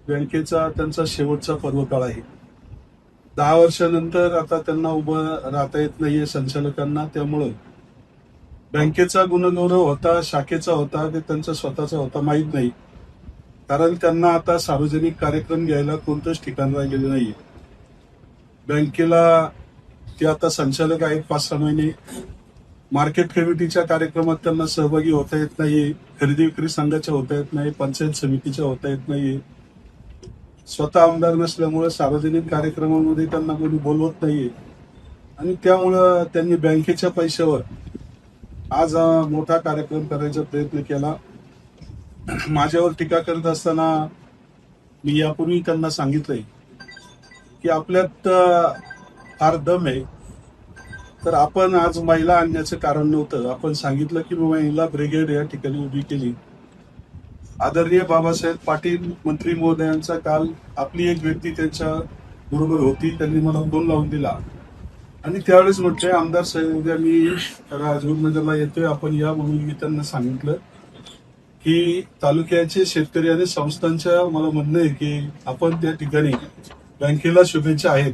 बँकेचा त्यांचा शेवटचा पर्वकाळ आहे. 10 वर्षानंतर आता त्यांना उभं राहता येत नाहीये संचालकांना. त्यामुळं बँकेचा गुणगौरव होता, शाखेचा होता, ते त्यांचा स्वतःचा होता माहीत नाही. कारण त्यांना आता सार्वजनिक कार्यक्रम घ्यायला कोणतंच ठिकाण राहिलेलं नाहीये. बँकेला ते आता संचालक आहेत 5-6 महिने. मार्केट कमिटीच्या कार्यक्रमात त्यांना सहभागी होता येत नाहीये, खरेदी विक्री संघाच्या होता येत नाही, पंचायत समितीच्या होता येत नाहीये. स्वतः आमदार नसल्यामुळे सार्वजनिक कार्यक्रमामध्ये त्यांना कोणी बोलवत नाहीये आणि त्यामुळं त्यांनी बँकेच्या पैशावर आज मोठा कार्यक्रम करायचा प्रयत्न केला. माझ्यावर टीका करत असताना मी यापूर्वी त्यांना सांगितलंय की आपल्यात फार दम आहे. तर आपण आज महिला आणण्याचं कारण नव्हतं. आपण सांगितलं की महिला ब्रिगेड या ठिकाणी उभी केली. आदरणीय बाबासाहेब पाटील मंत्री महोदयांचा काल आपली एक व्यक्ती त्यांच्या बरोबर होती, त्यांनी मला फोन लावून दिला आणि त्यावेळेस म्हटलंय आमदार साहेब उद्या मी राजगुरुनगरला येतोय, आपण या म्हणून मी त्यांना सांगितलं की तालुक्याचे शेतकरी आणि संस्थांच्या मला म्हणणं आहे की आपण त्या ठिकाणी बँकेला शुभेच्छा आहेत